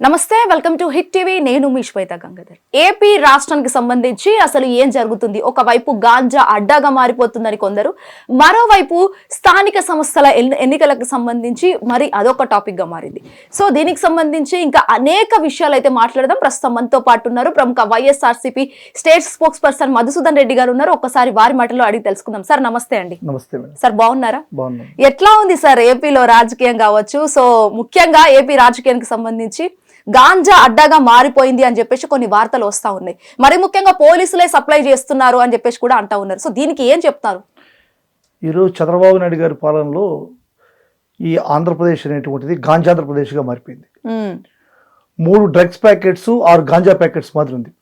నమస్తే, welcome to hit TV. నేను మీ శ్వేత Gangadhar. AP రాష్ట్రానికి సంబంధించి అసలు ఏం జరుగుతుంది? ఒకవైపు గాంజా అడ్డాగా మారిపోతుందని కొందరు, మరోవైపు స్థానిక సంస్థల ఎన్నికలకు సంబంధించి మరి అదొక టాపిక్ గా మారింది. సో దీనికి సంబంధించి ఇంకా అనేక విషయాలు అయితే మాట్లాడదాం. ప్రస్తుతం మనతో పాటు ఉన్నారు ప్రముఖ YSRCP state spokes person Madhusudan Reddy గారు ఉన్నారు. ఒక్కసారి వారి మాటలో అడిగి తెలుసుకుందాం. సార్ నమస్తే అండి. నమస్తే సార్, బాగున్నారా? బాగున్నాను. ఎట్లా ఉంది సార్ ఏపీలో రాజకీయం కావచ్చు? సో ముఖ్యంగా ఏపీ రాజకీయానికి సంబంధించి గాంజా అడ్డాగా మారిపోయింది అని చెప్పేసి కొన్ని వార్తలు వస్తా ఉన్నాయి. మరి ముఖ్యంగా పోలీసులే సప్లై చేస్తున్నారు అని చెప్పేసి కూడా అంటా ఉన్నారు. సో దీనికి ఏం చెప్తారు? ఈరోజు చంద్రబాబు నాయుడు గారి పాలనలో ఈ ఆంధ్రప్రదేశ్ అనేటువంటిది గాంజాంధ్రప్రదేశ్గా మారిపోయింది. 3 డ్రగ్స్ ప్యాకెట్స్ 6 గాంజా ప్యాకెట్స్ మాత్రం ఉంది.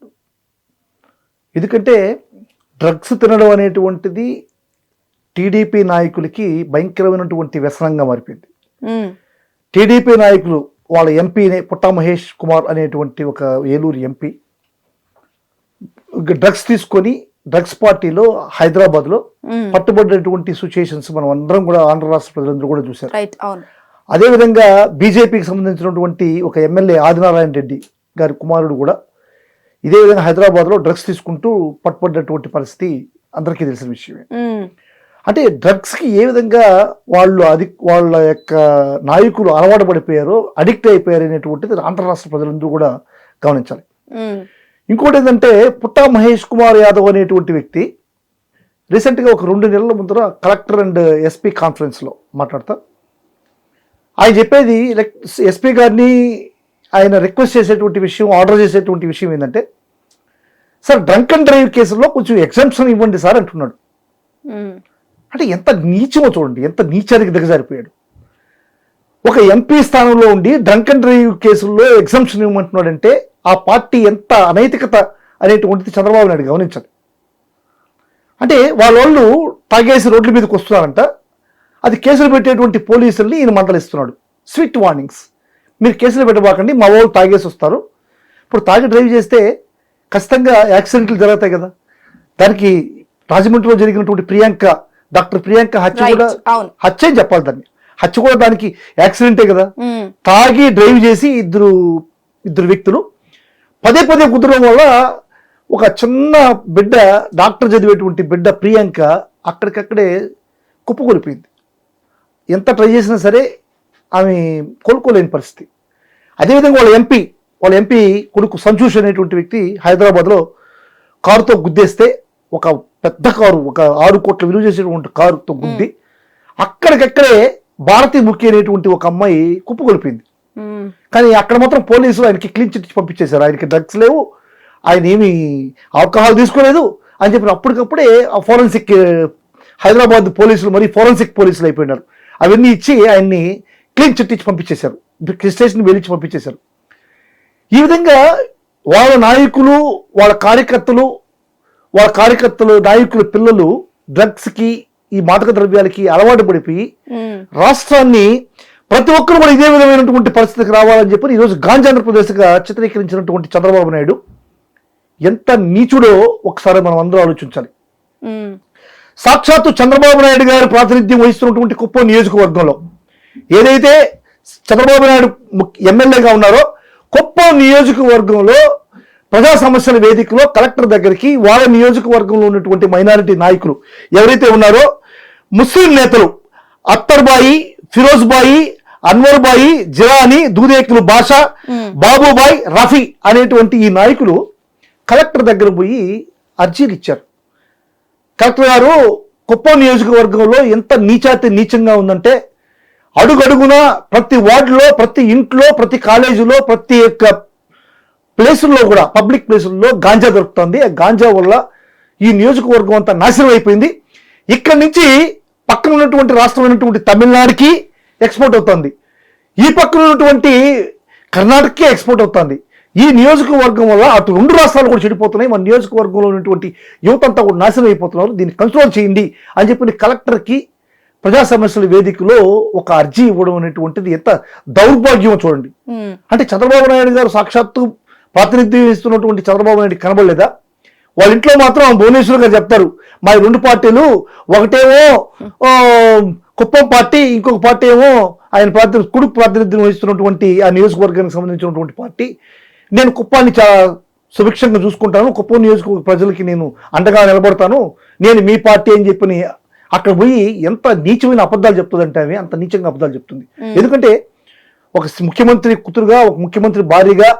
ఎందుకంటే డ్రగ్స్ తినడం అనేటువంటిది టీడీపీ నాయకులకి భయంకరమైనటువంటి వ్యసనంగా మారిపోయింది. టీడీపీ నాయకులు వాళ్ళ ఎంపీనే పుట్టా మహేష్ కుమార్ అనేటువంటి ఒక ఏలూరు ఎంపీ డ్రగ్స్ తీసుకొని డ్రగ్స్ పార్టీలో హైదరాబాద్లో పట్టుబడినటువంటి సిచ్యుయేషన్స్ మనం అందరం కూడా ఆంధ్ర రాష్ట్ర ప్రజలందరూ కూడా చూశారు. అదేవిధంగా బీజేపీకి సంబంధించినటువంటి ఒక ఎమ్మెల్యే ఆదినారాయణ రెడ్డి గారి కుమారుడు కూడా ఇదే విధంగా హైదరాబాద్లో డ్రగ్స్ తీసుకుంటూ పట్టుబడినటువంటి పరిస్థితి అందరికీ తెలిసిన విషయమే. అంటే డ్రగ్స్కి ఏ విధంగా వాళ్ళ యొక్క నాయకులు అలవాటు పడిపోయారో, అడిక్ట్ అయిపోయారు అనేటువంటిది ఆంధ్ర రాష్ట్ర ప్రజలందరూ కూడా గమనించాలి. ఇంకోటి ఏంటంటే పుట్టా మహేష్ కుమార్ యాదవ్ అనేటువంటి వ్యక్తి రీసెంట్గా ఒక 2 నెలల ముందర కలెక్టర్ అండ్ ఎస్పీ కాన్ఫరెన్స్లో మాట్లాడతా ఆయన చెప్పేది, ఎస్పీ గారిని ఆయన రిక్వెస్ట్ చేసేటువంటి విషయం, ఆర్డర్ చేసేటువంటి విషయం ఏంటంటే, సార్ డ్రంక్ అండ్ డ్రైవ్ కేసుల్లో కొంచెం ఎగ్జామ్షన్ ఇవ్వండి సార్ అంటున్నాడు. అంటే ఎంత నీచమో చూడండి, ఎంత నీచానికి దిగజారిపోయాడు. ఒక ఎంపీ స్థానంలో ఉండి డ్రంక్ అండ్ డ్రైవ్ కేసుల్లో ఎగ్జామ్షన్ ఇవ్వమంటున్నాడంటే ఆ పార్టీ ఎంత అనైతికత అనేటువంటిది చంద్రబాబు నాయుడు గమనించాలి. అంటే వాళ్ళు తాగేసి రోడ్ల మీదకి వస్తున్నారంట, అది కేసులు పెట్టేటువంటి పోలీసుల్ని ఈయన మందలిస్తున్నాడు. స్వీట్ వార్నింగ్స్, మీరు కేసులు పెట్టబాకండి, మా వాళ్ళు తాగేసి వస్తారు. ఇప్పుడు తాగి డ్రైవ్ చేస్తే ఖచ్చితంగా యాక్సిడెంట్లు జరుగుతాయి కదా. దానికి రాజమండ్రిలో జరిగినటువంటి డాక్టర్ ప్రియాంక హత్య కూడా హత్య అని చెప్పాలి. దాన్ని హత్య కూడా దానికి యాక్సిడెంటే కదా. తాగి డ్రైవ్ చేసి ఇద్దరు వ్యక్తులు పదే కుదరడం వల్ల ఒక చిన్న బిడ్డ, డాక్టర్ చదివేటువంటి బిడ్డ ప్రియాంక అక్కడికక్కడే కుప్పకూలిపోయింది. ఎంత ట్రై చేసినా సరే ఆమె కోలుకోలేని పరిస్థితి. అదేవిధంగా వాళ్ళ ఎంపీ కొడుకు సంజూష్ అనేటువంటి వ్యక్తి హైదరాబాద్లో కారుతో గుద్దేస్తే, ఒక పెద్ద కారు, ఒక 6 కోట్ల విలువ చేసేటువంటి కారుతో గుద్ది అక్కడికక్కడే భారతీ ముఖ్య అనేటువంటి ఒక అమ్మాయి కుప్పకొలిపింది. కానీ అక్కడ మాత్రం పోలీసులు ఆయనకి క్లీన్ చిట్ పంపించేశారు. ఆయనకి డ్రగ్స్ లేవు, ఆయన ఏమి ఆల్కహాల్ తీసుకోలేదు అని చెప్పిన అప్పటికప్పుడే ఫోరెన్సిక్ హైదరాబాద్ పోలీసులు మరి ఫోరెన్సిక్ పోలీసులు అయిపోయినారు. అవన్నీ ఇచ్చి ఆయన్ని క్లీన్ చిట్ ఇచ్చి పంపించేశారు, స్టేషన్ వెళ్ళించి పంపించేశారు. ఈ విధంగా వాళ్ళ నాయకులు, వాళ్ళ కార్యకర్తలు నాయకుల పిల్లలు డ్రగ్స్కి, ఈ మాదక ద్రవ్యాలకి అలవాటు పడిపోయి రాష్ట్రాన్ని ప్రతి ఒక్కరు కూడా ఇదే విధమైనటువంటి పరిస్థితికి రావాలని చెప్పి ఈరోజు గాంజాంధ్రప్రదేశ్గా చిత్రీకరించినటువంటి చంద్రబాబు నాయుడు ఎంత నీచుడో ఒకసారి మనం అందరూ ఆలోచించాలి. సాక్షాత్తు చంద్రబాబు నాయుడు గారు ప్రాతినిధ్యం వహిస్తున్నటువంటి కుప్పం నియోజకవర్గంలో ఏదైతే చంద్రబాబు నాయుడు ఎమ్మెల్యేగా ఉన్నారో, కుప్పం నియోజకవర్గంలో ప్రజా సమస్యల వేదికలో కలెక్టర్ దగ్గరికి వాళ్ళ నియోజకవర్గంలో ఉన్నటువంటి మైనారిటీ నాయకులు ఎవరైతే ఉన్నారో, ముస్లిం నేతలు అత్తర్ బాయి, ఫిరోజ్ బాయి, అన్వర్ బాయి, జిరాని, దూదేకులు బాషా, బాబుబాయ్, రఫీ అనేటువంటి ఈ నాయకులు కలెక్టర్ దగ్గర పోయి అర్జీలు ఇచ్చారు. కలెక్టర్ గారు, కుప్పం నియోజకవర్గంలో ఎంత నీచంగా ఉందంటే, అడుగడుగునా ప్రతి వార్డులో, ప్రతి ఇంట్లో, ప్రతి కాలేజీలో, ప్రతి ఒక్క ప్లేసుల్లో కూడా, పబ్లిక్ ప్లేసుల్లో గాంజా దొరుకుతుంది. ఆ గాంజా వల్ల ఈ నియోజకవర్గం అంతా నాశనం అయిపోయింది. ఇక్కడి నుంచి పక్కన ఉన్నటువంటి రాష్ట్రమైనటువంటి తమిళనాడుకి ఎక్స్పోర్ట్ అవుతుంది, ఈ పక్కన ఉన్నటువంటి కర్ణాటకకి ఎక్స్పోర్ట్ అవుతుంది. ఈ నియోజకవర్గం వల్ల అటు 2 రాష్ట్రాలు కూడా చెడిపోతున్నాయి, మన నియోజకవర్గంలో ఉన్నటువంటి యువత అంతా కూడా నాశనం అయిపోతున్నారు, దీన్ని కంట్రోల్ చేయండి అని చెప్పి కలెక్టర్కి ప్రజా సమస్యల వేదికలో ఒక అర్జీ ఇవ్వడం అనేటువంటిది ఎంత దౌర్భాగ్యం చూడండి. అంటే చంద్రబాబు నాయుడు గారు సాక్షాత్తు ప్రాతినిధ్యం ఇస్తున్నటువంటి చంద్రబాబు నాయుడు కనబడలేదా? వాళ్ళ ఇంట్లో మాత్రం భువనేశ్వర్ గారు చెప్తారు, మా 2 పార్టీలు ఒకటేమో కుప్పం పార్టీ, ఇంకొక పార్టీ ఏమో ఆయన కుడుకు ప్రాతినిధ్యం వహిస్తున్నటువంటి ఆ నియోజకవర్గానికి సంబంధించినటువంటి పార్టీ. నేను కుప్పాన్ని చాలా సుభిక్షంగా చూసుకుంటాను, కుప్పం నియోజకవర్గ ప్రజలకి నేను అండగా నిలబడతాను, నేను మీ పార్టీ అని చెప్పి అక్కడ పోయి ఎంత నీచమైన అబద్ధాలు చెప్తుందంటే ఆమె అంత నీచంగా అబద్ధాలు చెప్తుంది. ఎందుకంటే ఒక ముఖ్యమంత్రి కూతురుగా, ఒక ముఖ్యమంత్రి భార్యగా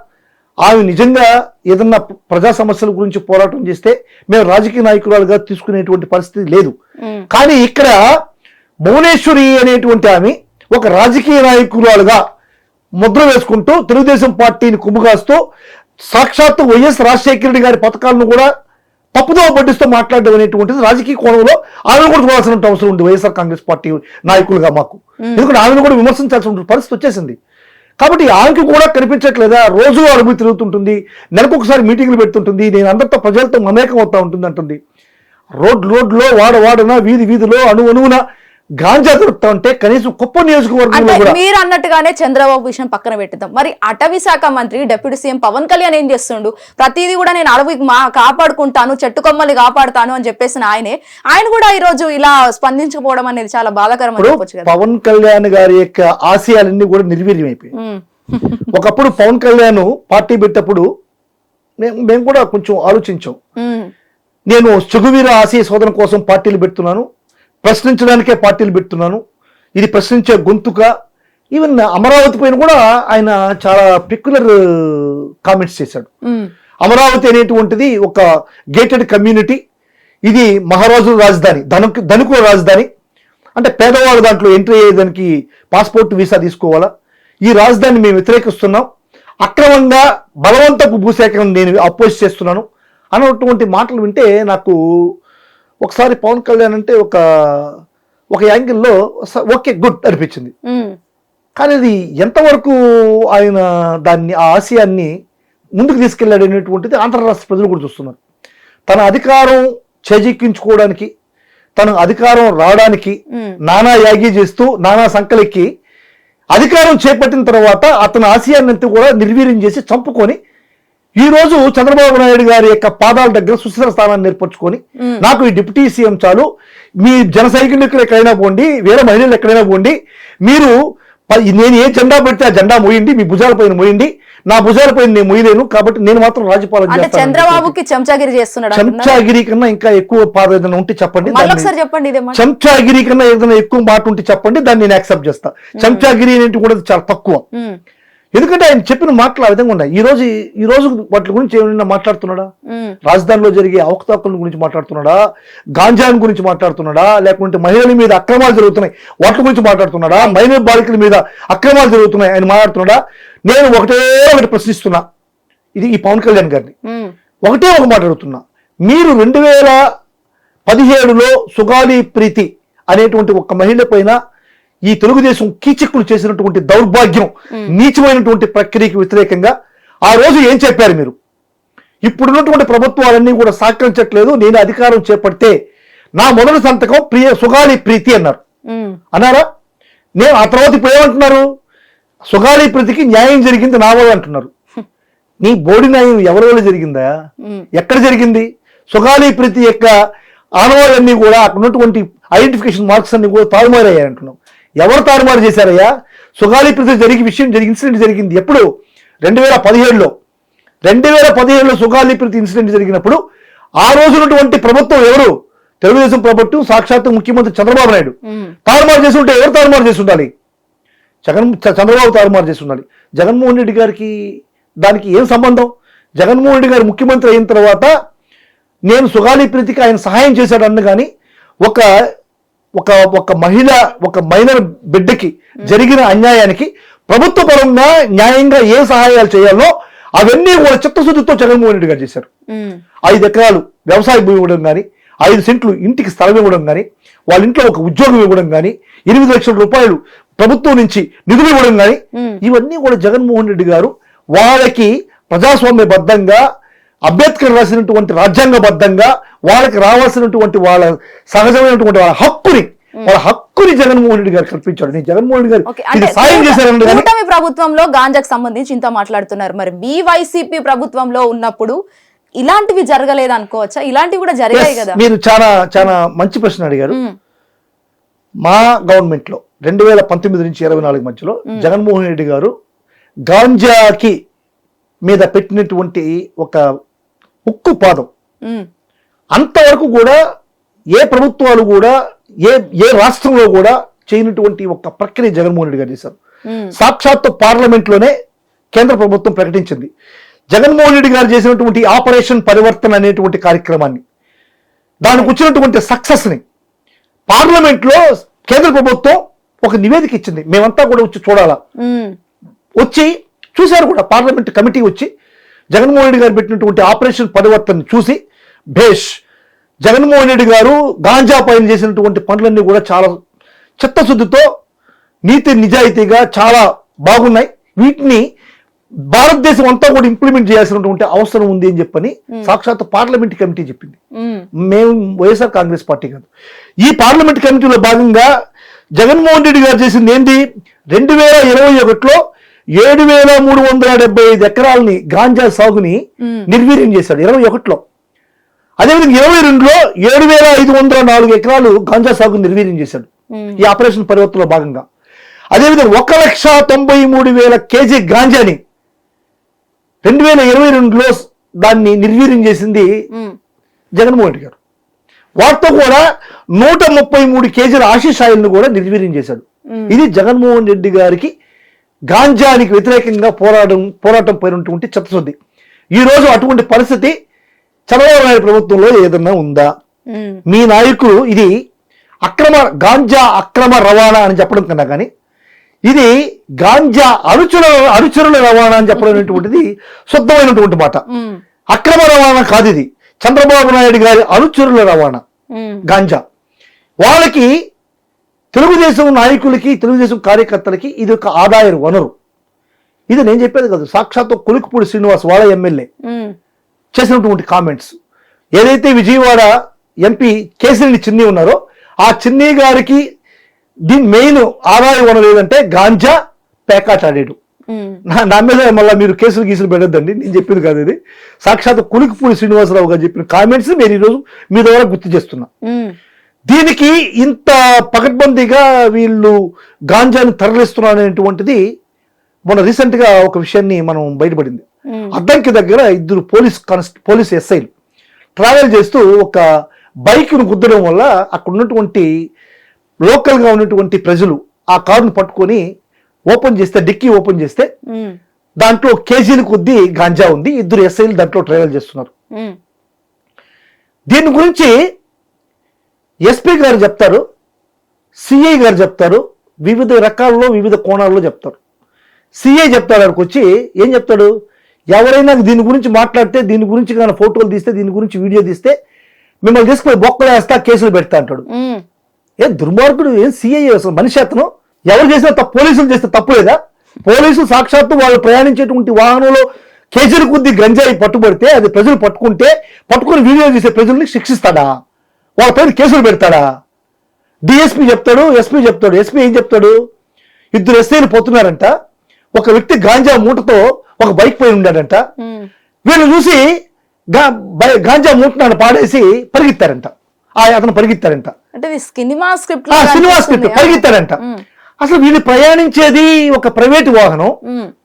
ఆమె నిజంగా ఏదన్నా ప్రజా సమస్యల గురించి పోరాటం చేస్తే మేము రాజకీయ నాయకురాలుగా తీసుకునేటువంటి పరిస్థితి లేదు. కానీ ఇక్కడ భువనేశ్వరి అనేటువంటి ఆమె ఒక రాజకీయ నాయకురాలుగా ముద్ర వేసుకుంటూ తెలుగుదేశం పార్టీని కుమ్ముగాస్తూ సాక్షాత్తు వైఎస్ రాజశేఖర రెడ్డి గారి పథకాలను కూడా తప్పుదో పట్టిస్తూ మాట్లాడడం అనేటువంటిది రాజకీయ కోణంలో ఆమెను కూడా చూడాల్సిన అవసరం ఉంది వైఎస్ఆర్ కాంగ్రెస్ పార్టీ నాయకులుగా మాకు. ఎందుకంటే ఆమెను కూడా విమర్శించాల్సిన పరిస్థితి వచ్చేసింది. కాబట్టి ఆమెకి కూడా కనిపించట్లేదా? రోజు అడుగు తిరుగుతుంటుంది, నెలకు ఒకసారి మీటింగ్లు పెడుతుంటుంది, నేను అందరితో ప్రజలతో మమేకం అవుతా ఉంటుంది అంటుంది. రోడ్లో వాడన వీధిలో అణువున గాంజా దొరుకుతా ఉంటే కనీసం కుప్పం నియోజకవర్గంలో కూడా మీరు అన్నట్టుగానే చంద్రబాబు విషయం పక్కన పెట్టిద్దాం. మరి అటవీ శాఖ మంత్రి డిప్యూటీ సీఎం పవన్ కళ్యాణ్ ఏం చేస్తుండు? ప్రతిదీ కూడా నేను అడవి కాపాడుకుంటాను, చెట్టు కొమ్మల్ని కాపాడుతాను అని చెప్పేసిన ఆయన కూడా ఈ రోజు ఇలా స్పందించకపోవడం అనేది చాలా బాధాకరం అని చెప్పొచ్చు కదా. పవన్ కళ్యాణ్ గారి యొక్క ఆశయాలన్నీ కూడా నిర్వీర్యం అయిపోయాయి. ఒకప్పుడు పవన్ కళ్యాణ్ పార్టీ పెట్టప్పుడు మేము కూడా కొంచెం ఆలోచించాం. నేను సుగువీర ఆశయ శోధన కోసం పార్టీలు పెడుతున్నాను, ప్రశ్నించడానికే పార్టీలు పెడుతున్నాను, ఇది ప్రశ్నించే గొంతుక. ఈవెన్ అమరావతి పైన కూడా ఆయన చాలా పెక్యులర్ కామెంట్స్ చేశాడు. అమరావతి అనేటువంటిది ఒక గేటెడ్ కమ్యూనిటీ, ఇది మహారాజుల రాజధాని, ధనికుల రాజధాని, అంటే పేదవాళ్ళు దాంట్లో ఎంట్రీ అయ్యేదానికి పాస్పోర్ట్ వీసా తీసుకోవాలా, ఈ రాజధానిని మేము వ్యతిరేకిస్తున్నాం, అక్రమంగా బలవంతపు భూసేకరణ నేను అపోజ్ చేస్తున్నాను అన్నటువంటి మాటలు వింటే నాకు ఒకసారి పవన్ కళ్యాణ్ అంటే ఒక యాంగిల్లో ఓకే గుడ్ అనిపించింది. కానీ అది ఎంతవరకు ఆయన దాన్ని ఆ ఆశయాన్ని ముందుకు తీసుకెళ్లాడు అనేటువంటిది ఆంధ్ర రాష్ట్ర ప్రజలు కూడా చూస్తున్నారు. తన అధికారం చేజిక్కించుకోవడానికి, తన అధికారం రావడానికి నానా యాగి చేస్తూ నానా సంకలెక్కి అధికారం చేపట్టిన తర్వాత అతని ఆశయాన్ని అంతా కూడా నిర్వీర్యం చేసి చంపుకొని ఈ రోజు చంద్రబాబు నాయుడు గారి యొక్క పాదాల దగ్గర సుస్థిర స్థానాన్ని ఏర్పరచుకొని నాకు ఈ డిప్యూటీ సీఎం చాలు, మీ జన సైకిళ్ళు ఎక్కడైనా పోండి, వేరే మహిళలు ఎక్కడైనా పోండి, మీరు నేను ఏ జెండా పెడితే ఆ జెండా మోయండి, మీ భుజాల పైన మోయండి, నా భుజాల పైన నేను మోయలేను, కాబట్టి నేను మాత్రం రాజ్యపాలన చేస్తాను. చంద్రబాబుకి చెంచాగిరి చేస్తున్నాడు. చెంచాగిరి కన్నా ఇంకా ఎక్కువ పాద ఏదైనా ఉంటే చెప్పండి. చెంచాగిరి కన్నా ఏదైనా ఎక్కువ మాట ఉంటే చెప్పండి, దాన్ని నేను యాక్సెప్ట్ చేస్తా. చెంచాగిరి అనేది కూడా చాలా తక్కువ. ఎందుకంటే ఆయన చెప్పిన మాటలు ఆ విధంగా ఉన్నాయి. ఈ రోజు వాటి గురించి ఏమైనా మాట్లాడుతున్నాడా? రాజధానిలో జరిగే అవకతవకల గురించి మాట్లాడుతున్నాడా? గాంజాన్ గురించి మాట్లాడుతున్నాడా? లేకుంటే మహిళల మీద అక్రమాలు జరుగుతున్నాయి వాటి గురించి మాట్లాడుతున్నాడా? మైనర్ బాలికల మీద అక్రమాలు జరుగుతున్నాయి ఆయన మాట్లాడుతున్నాడా? నేను ఒకటి ప్రశ్నిస్తున్నా, ఇది ఈ పవన్ కళ్యాణ్ గారిని ఒక మాట్లాడుతున్నా. మీరు 2017లో సుగాలి ప్రీతి అనేటువంటి ఒక మహిళ పైన ఈ తెలుగుదేశం కీచకులు చేసినటువంటి దౌర్భాగ్యం, నీచమైనటువంటి ప్రక్రియకి వ్యతిరేకంగా ఆ రోజు ఏం చెప్పారు మీరు? ఇప్పుడున్నటువంటి ప్రభుత్వాలన్నీ కూడా సహకరించట్లేదు, నేను అధికారం చేపడితే నా మొదటి సంతకం సుగాలి ప్రీతి అన్నారా? నేను ఆ తర్వాత ఇప్పుడు ఏమంటున్నారు? సుగాలి ప్రీతికి న్యాయం జరిగింది నా వల్ల అంటున్నారు. నీ బోడి న్యాయం ఎవరి వల్ల జరిగిందా? ఎక్కడ జరిగింది? సుగాలి ప్రీతి యొక్క ఆనవాళ్ళన్నీ కూడా అక్కడ ఉన్నటువంటి ఐడెంటిఫికేషన్ మార్క్స్ అన్ని కూడా తారుమారయ్యాయి అంటున్నాం. ఎవరు తారుమారు చేశారయ్యా? సుగాలి ప్రీతి ఇన్సిడెంట్ జరిగింది ఎప్పుడు? 2017లో. 2017లో సుగాలి ప్రీతి ఇన్సిడెంట్ జరిగినప్పుడు ఆ రోజునటువంటి ప్రభుత్వం ఎవరు? తెలుగుదేశం ప్రభుత్వం, సాక్షాత్తు ముఖ్యమంత్రి చంద్రబాబు నాయుడు. తారుమారు చేసి ఉంటే ఎవరు తారుమారు చేసి ఉండాలి? చంద్రబాబు తారుమారు చేసి ఉండాలి. జగన్మోహన్ రెడ్డి గారికి దానికి ఏం సంబంధం? జగన్మోహన్ రెడ్డి గారు ముఖ్యమంత్రి అయిన తర్వాత నేను సుగాలి ప్రీతికి ఆయన సహాయం చేశాడు అన్న కానీ ఒక మహిళ, ఒక మైనర్ బిడ్డకి జరిగిన అన్యాయానికి ప్రభుత్వ పరంగా న్యాయంగా ఏ సహాయాలు చేయాలో అవన్నీ కూడా చిత్తశుద్ధితో జగన్మోహన్ రెడ్డి గారు చేశారు. 5 ఎకరాలు వ్యవసాయ భూమి ఇవ్వడం కానీ, 5 సెంట్లు ఇంటికి స్థలం ఇవ్వడం కానీ, వాళ్ళ ఇంట్లో ఒక ఉద్యోగం ఇవ్వడం కానీ, 8 లక్షల రూపాయలు ప్రభుత్వం నుంచి నిధులు ఇవ్వడం కానీ, ఇవన్నీ కూడా జగన్మోహన్ రెడ్డి గారు వాళ్ళకి ప్రజాస్వామ్యబద్ధంగా, అంబేద్కర్ రాసినటువంటి రాజ్యాంగబద్ధంగా వాళ్ళకి రావాల్సినటువంటి వాళ్ళ సహజమైనటువంటి వాళ్ళ హక్కుని జగన్మోహన్ రెడ్డి గారు కల్పించాడు. నేను జగన్మోహన్ రెడ్డి గారు సాయం చేశారండి. కూటమి ప్రభుత్వంలో గాంజాకు సంబంధించి ఇంత మాట్లాడుతున్నారు, మరి మీ వైసీపీ ప్రభుత్వంలో ఉన్నప్పుడు ఇలాంటివి జరగలేదు అనుకోవచ్చా? ఇలాంటివి కూడా జరిగాయి కదా. మీరు చాలా చాలా మంచి ప్రశ్న అడిగారు. మా గవర్నమెంట్లో 2019 నుంచి 24 మధ్యలో జగన్మోహన్ రెడ్డి గారు గాంజాకి మీద పెట్టినటువంటి ఒక ఉక్కు పాదం అంతవరకు కూడా ఏ ప్రభుత్వాలు కూడా ఏ రాష్ట్రంలో కూడా చేయనటువంటి ఒక ప్రక్రియ జగన్మోహన్ రెడ్డి గారు చేశారు. సాక్షాత్తు పార్లమెంట్లోనే కేంద్ర ప్రభుత్వం ప్రకటించింది జగన్మోహన్ రెడ్డి గారు చేసినటువంటి ఆపరేషన్ పరివర్తన అనేటువంటి కార్యక్రమాన్ని. దానికి వచ్చినటువంటి సక్సెస్ ని పార్లమెంట్లో కేంద్ర ప్రభుత్వం ఒక నివేదిక ఇచ్చింది. మేమంతా కూడా వచ్చి చూడాలా, వచ్చి చూశారు కూడా. పార్లమెంట్ కమిటీ వచ్చి జగన్మోహన్ రెడ్డి గారు పెట్టినటువంటి ఆపరేషన్ పరివర్తన చూసి భేష్, జగన్మోహన్ రెడ్డి గారు గాంజా పైన చేసినటువంటి పనులన్నీ కూడా చాలా చిత్తశుద్ధితో నీతి నిజాయితీగా చాలా బాగున్నాయి, వీటిని భారతదేశం అంతా కూడా ఇంప్లిమెంట్ చేయాల్సినటువంటి అవసరం ఉంది అని చెప్పని సాక్షాత్ పార్లమెంట్ కమిటీ చెప్పింది. మేము వైఎస్ఆర్ కాంగ్రెస్ పార్టీ కాదు. ఈ పార్లమెంట్ కమిటీలో భాగంగా జగన్మోహన్ రెడ్డి గారు చేసింది ఏంటి, 2021లో 7,375 ఎకరాలని గాంజా సాగుని నిర్వీర్యం చేశాడు 21లో. అదేవిధంగా 22లో 7,504 ఎకరాలు గాంజా సాగుని నిర్వీర్యం చేశాడు ఈ ఆపరేషన్ పరివర్తనలో భాగంగా. అదేవిధంగా 1,93,000 కేజీ గాంజాని 2022లో దాన్ని నిర్వీర్యం చేసింది జగన్మోహన్ రెడ్డి గారు. వాటితో కూడా 133 కేజీల ఆశీష్ ఆయిల్ను కూడా నిర్వీర్యం చేశాడు. ఇది జగన్మోహన్ రెడ్డి గారికి గాంజానికి వ్యతిరేకంగా పోరాటం పైనటువంటి చిత్తశుద్ధి. ఈ రోజు అటువంటి పరిస్థితి చంద్రబాబు నాయుడు ప్రభుత్వంలో ఏదన్నా ఉందా? మీ నాయకులు ఇది గాంజా అక్రమ రవాణా అని చెప్పడం కన్నా కానీ ఇది గాంజా అనుచరుల రవాణా అని చెప్పడం అనేటువంటిది శుద్ధమైనటువంటి మాట. అక్రమ రవాణా కాదు, ఇది చంద్రబాబు నాయుడు గారి అనుచరుల రవాణా గాంజా. వాళ్ళకి తెలుగుదేశం నాయకులకి తెలుగుదేశం కార్యకర్తలకి ఇది ఒక ఆదాయ వనరు. ఇది నేను చెప్పేది కాదు, సాక్షాత్తు కొలిక్పూడి శ్రీనివాస్ వాళ్ళ ఎమ్మెల్యే చేసినటువంటి కామెంట్స్. ఏదైతే విజయవాడ ఎంపీ కేసిరెడ్డి చిన్ని ఉన్నారో ఆ చిన్ని గారికి దీని మెయిన్ ఆదాయ వనరు ఏదంటే గాంజా పేకాట ఆడాడు. నా మీద మళ్ళీ మీరు కేసులు పెట్టద్దండి, నేను చెప్పింది కాదు ఇది. సాక్షాత్ కులికిపూడి శ్రీనివాసరావు గారు చెప్పిన కామెంట్స్ నేను ఈరోజు మీ ద్వారా గుర్తు చేస్తున్నా. దీనికి ఇంత పకడ్బందీగా వీళ్ళు గాంజాను తరలిస్తున్నారు అనేటువంటిది మొన్న రీసెంట్ గా ఒక విషయాన్ని మనం బయటపడింది. అద్దంకి దగ్గర 2 పోలీస్ ఎస్ఐలు ట్రావెల్ చేస్తూ ఒక బైక్ను గుద్దడం వల్ల అక్కడ ఉన్నటువంటి లోకల్ గా ఉన్నటువంటి ప్రజలు ఆ కారును పట్టుకొని డిక్కీ ఓపెన్ చేస్తే దాంట్లో కేజీల కొద్దీ గాంజా ఉంది. 2 ఎస్ఐలు దాంట్లో ట్రావెల్ చేస్తున్నారు. దీని గురించి ఎస్పీ గారు చెప్తారు, సిఐ గారు చెప్తారు, వివిధ రకాల్లో వివిధ కోణాల్లో చెప్తారు. సిఐ చెప్తాడు, అక్కడికి వచ్చి ఏం చెప్తాడు, ఎవరైనా దీని గురించి మాట్లాడితే, దీని గురించి కానీ ఫోటోలు తీస్తే, దీని గురించి వీడియో తీస్తే మిమ్మల్ని తీసుకుని బొక్కలు వేస్తా, కేసులు పెడతా అంటాడు. ఏ దుర్మార్గుడు, ఏం సిఐ అసలు మనిషి అతను? ఎవరు చేసినా తప్పు, పోలీసులు చేస్తే తప్పు లేదా? పోలీసులు సాక్షాత్తు వాళ్ళు ప్రయాణించేటువంటి వాహనంలో కేజీల కొద్ది గంజాయి పట్టుబడితే అది ప్రజలు పట్టుకుని వీడియో చేసే ప్రజల్ని శిక్షిస్తాడా? వాళ్ళ పైన కేసులు పెడతాడా? డిఎస్పీ చెప్తాడు, ఎస్పీ చెప్తాడు. ఎస్పీ ఏం చెప్తాడు, 2 ఎస్ఐలు పోతున్నారంట, ఒక వ్యక్తి గాంజా మూటతో ఒక బైక్ పైన ఉన్నాడంట, వీళ్ళు చూసి గాంజా మూటను పాడేసి పరిగెత్తారంట. అతను పరిగెత్తారంట, సినిమా స్క్రిప్ట్ పరిగెత్తారంట. అసలు వీళ్ళు ప్రయాణించేది ఒక ప్రైవేట్ వాహనం,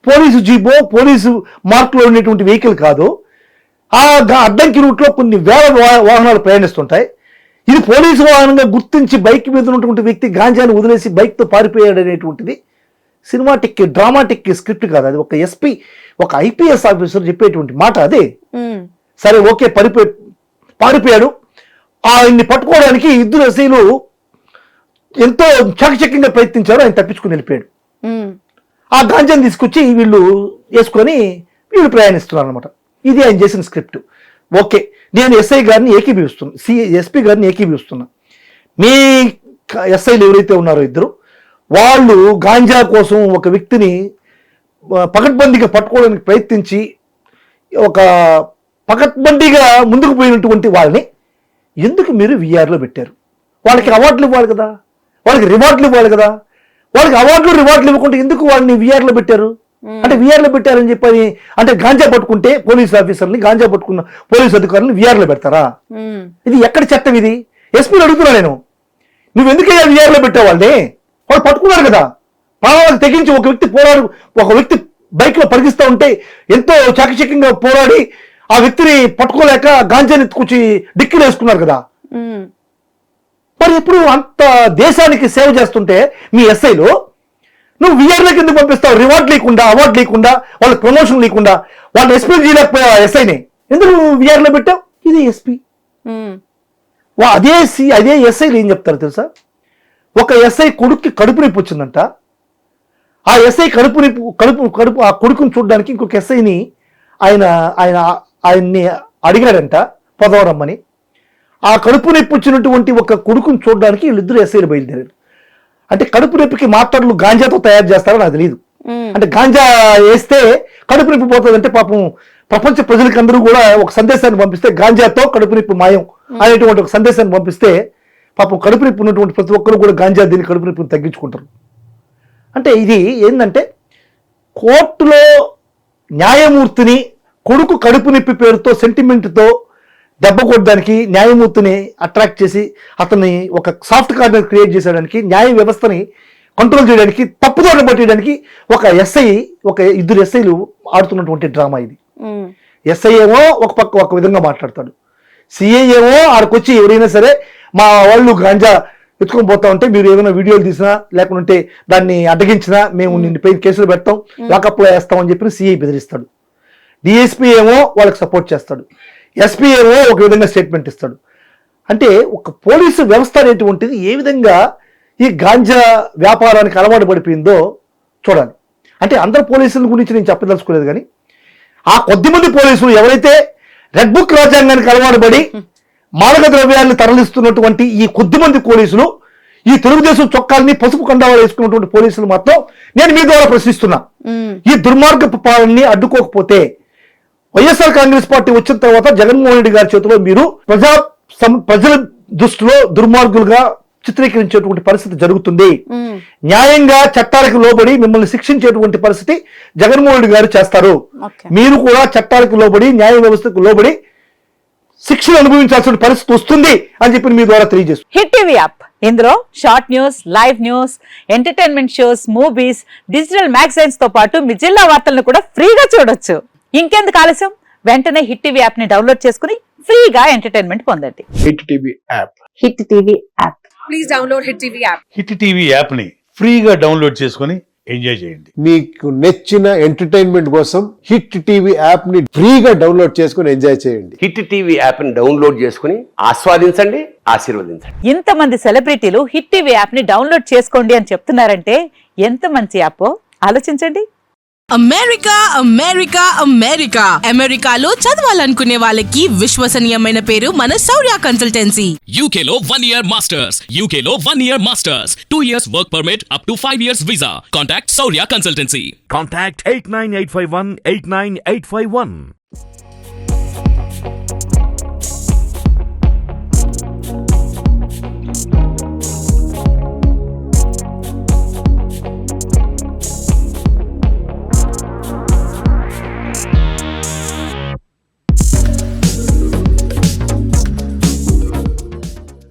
పోలీసు జీబో, పోలీసు మార్కులో ఉండేటువంటి వెహికల్ కాదు. ఆ అడ్డంకి రూట్ లో కొన్ని వేల వాహనాలు ప్రయాణిస్తుంటాయి. ఇది పోలీసు వాహనంగా గుర్తించి బైక్ మీద ఉన్నటువంటి వ్యక్తి గాంజాను వదిలేసి బైక్ తో పారిపోయాడు అనేటువంటిది సినిమాటిక్ డ్రామాటిక్ స్క్రిప్ట్ కాదు. అది ఒక ఎస్పీ, ఒక ఐపీఎస్ ఆఫీసర్ చెప్పేటువంటి మాట అదే. సరే ఓకే, పారిపోయాడు. ఆయన్ని పట్టుకోవడానికి 2 ఎస్ఐలు ఎంతో చాకచక్యంగా ప్రయత్నించారు, ఆయన తప్పించుకుని వెళ్ళిపోయాడు. ఆ గాంజాను తీసుకొచ్చి వీళ్ళు వేసుకొని వీళ్ళు ప్రయాణిస్తున్నారు అనమాట. ఇది ఆయన చేసిన స్క్రిప్ట్. ఓకే, నేను ఎస్ఐ గారిని ఏకీభవిస్తున్నా, ఎస్పీ గారిని ఏకీభవిస్తున్నా. మీ ఎస్ఐలు ఎవరైతే ఉన్నారో 2 వాళ్ళు గాంజా కోసం ఒక వ్యక్తిని పకడ్బందీగా పట్టుకోవడానికి ప్రయత్నించి ఒక పకడ్బందీగా ముందుకు పోయినటువంటి వాళ్ళని ఎందుకు మీరు విఆర్లో పెట్టారు? వాళ్ళకి అవార్డులు ఇవ్వాలి కదా, వాళ్ళకి రివార్డులు ఇవ్వాలి కదా. వాళ్ళకి అవార్డులు రివార్డులు ఇవ్వకుండా ఎందుకు వాళ్ళని విఆర్లో పెట్టారు? అంటే విఆర్లో పెట్టారని చెప్పని అంటే గాంజా పట్టుకుంటే పోలీస్ ఆఫీసర్ని, గాంజా పట్టుకున్న పోలీస్ అధికారులను విఆర్లో పెడతారా? ఇది ఎక్కడ చట్టం? ఇది ఎస్పీని అడుగుతున్నా నేను. నువ్వు ఎందుకయ్యా విఆర్లో పెట్టావు వాళ్ళని? వాళ్ళు పట్టుకున్నారు కదా, ప్రాణాలకు తెగించి ఒక వ్యక్తి బైక్ లో పరిగిస్తూ ఉంటే ఎంతో చాకచక్యంగా పోరాడి ఆ వ్యక్తిని పట్టుకోలేక గాంజాని ఎత్తుకొచ్చి డిక్కీలు వేసుకున్నారు కదా. మరి ఇప్పుడు అంత దేశానికి సేవ చేస్తుంటే మీ ఎస్ఐలు నువ్వు విఆర్లోకి ఎందుకు పంపిస్తావు? రివార్డ్ లేకుండా, అవార్డు లేకుండా, వాళ్ళకి ప్రమోషన్ లేకుండా, వాళ్ళు ఎస్పీ చేయలేకపోయావు ఆ ఎస్ఐని, ఎందుకు విఆర్లో పెట్టావు? ఇది ఎస్పీ. అదే ఎస్ఐలు ఏం చెప్తారు తెలుసా? ఒక ఎస్ఐ కొడుక్కి కడుపు నొప్పి వచ్చిందంట. ఆ ఎస్ఐ కడుపు ఆ కొడుకుని చూడడానికి ఇంకొక ఎస్ఐని ఆయన్ని అడిగాడంట పొదవరమ్మని. ఆ కడుపు నొప్పి వచ్చినటువంటి ఒక కొడుకుని చూడడానికి వీళ్ళిద్దరు ఎస్ఐలు బయలుదేరారు. అంటే కడుపు నొప్పికి మాత్రలు గాంజాతో తయారు చేస్తారో నాకు తెలియదు. అంటే గాంజా వేస్తే కడుపు నొప్పి పోతుంది అంటే పాపం ప్రపంచ ప్రజలకి అందరూ కూడా ఒక సందేశాన్ని పంపిస్తే గాంజాతో కడుపు నొప్పి మాయం అనేటువంటి ఒక సందేశాన్ని పంపిస్తే పాపం కడుపు నొప్పి ఉన్నటువంటి ప్రతి ఒక్కరు కూడా గాంజా దీన్ని కడుపు నొప్పిని తగ్గించుకుంటారు. అంటే ఇది ఏంటంటే కోర్టులో న్యాయమూర్తిని కొడుకు కడుపు నొప్పి పేరుతో సెంటిమెంట్తో దెబ్బ కొట్టడానికి న్యాయమూర్తిని అట్రాక్ట్ చేసి అతన్ని ఒక సాఫ్ట్ కార్నర్ క్రియేట్ చేసేయడానికి, న్యాయ వ్యవస్థని కంట్రోల్ చేయడానికి, తప్పుదోవ పట్టేయడానికి ఒక ఇద్దరు ఎస్ఐలు ఆడుతున్నటువంటి డ్రామా ఇది. ఎస్ఐ ఏమో ఒక పక్క ఒక విధంగా మాట్లాడతాడు, సిఐ ఏమో ఆడకొచ్చి ఎవరైనా సరే మా వాళ్ళు గాంజా ఎత్తుకొని పోతా ఉంటే మీరు ఏమైనా వీడియోలు తీసినా లేకుంటే దాన్ని అడ్డగించినా మేము నిన్ను పై కేసులు పెడతాం, లాకప్లో వేస్తామని చెప్పి సిఐ బెదిరిస్తాడు. డిఎస్పీ ఏమో వాళ్ళకి సపోర్ట్ చేస్తాడు, ఎస్పీ ఏమో ఒక విధంగా స్టేట్మెంట్ ఇస్తాడు. అంటే ఒక పోలీసు వ్యవస్థ అనేటువంటిది ఏ విధంగా ఈ గాంజా వ్యాపారానికి అలవాటు పడిపోయిందో చూడాలి. అంటే అందరు పోలీసుల గురించి నేను చెప్పదలుచుకోలేదు, కానీ ఆ కొద్దిమంది పోలీసులు ఎవరైతే రెడ్ బుక్ రాజ్యాంగానికి అలవాటు పడి మాదక ద్రవ్యాలను తరలిస్తున్నటువంటి ఈ కొద్దిమంది పోలీసులు, ఈ తెలుగుదేశం చొక్కాలని పసుపు కండాలు వేసుకున్నటువంటి పోలీసులు మాత్రం నేను మీ ద్వారా ప్రశ్నిస్తున్నా. ఈ దుర్మార్గపు పాలనని అడ్డుకోకపోతే వైఎస్ఆర్ కాంగ్రెస్ పార్టీ వచ్చిన తర్వాత జగన్మోహన్ రెడ్డి గారి చేతిలో మీరు ప్రజల దృష్టిలో దుర్మార్గులుగా చిత్రీకరించేటువంటి పరిస్థితి జరుగుతుంది. న్యాయంగా చట్టాలకు లోబడి మిమ్మల్ని శిక్షించేటువంటి పరిస్థితి జగన్మోహన్ రెడ్డి గారు చేస్తారు. మీరు కూడా చట్టాలకు లోబడి న్యాయ వ్యవస్థకు లోబడి శిక్షణ అనుభవించాల్సిన పరిస్థితి వస్తుంది అని చెప్పి మీ ద్వారా తెలియజేస్తుంది. హిట్ టీవీ యాప్, ఇందులో short news, live news, entertainment shows, movies, digital magazines తో పాటు మీ జిల్లా వార్తలను కూడా ఫ్రీగా చూడొచ్చు. ఇంకెందుకు ఆలస్యం, వెంటనే హిట్ టీవీ యాప్ ని డౌన్లోడ్ చేసుకుని ఫ్రీగా ఎంటర్టైన్మెంట్ పొందండి. Hit TV app. Hit TV app. Please download hit TV app. Hit TV app ని ఫ్రీగా డౌన్లోడ్ చేసుకుని ఎంజాయ్ చేయండి. మీకు నచ్చిన ఎంటర్టైన్మెంట్ కోసం హిట్ టీవీ యాప్ ని ఫ్రీగా డౌన్లోడ్ చేసుకుని ఎంజాయ్ చేయండి. హిట్ టీవీ యాప్ ని డౌన్లోడ్ చేసుకుని ఆస్వాదించండి, ఆశీర్వదించండి. ఇంతమంది సెలబ్రిటీలు హిట్ టీవీ యాప్ ని డౌన్లోడ్ చేసుకోండి అని చెప్తున్నారంటే ఎంత మంచి యాప్ ఆలోచించండి. అమెరికా అమెరికా అమెరికా అమెరికాలో చదవాలనుకునే వాళ్ళకి విశ్వసనీయమైన పేరు మన శౌర్య కన్సల్టెన్సీ. UK లో 1 year masters. UK లో 1 year masters. 2 years work permit up to 5 years visa. Contact Saurya Consultancy. Contact 89851 89851.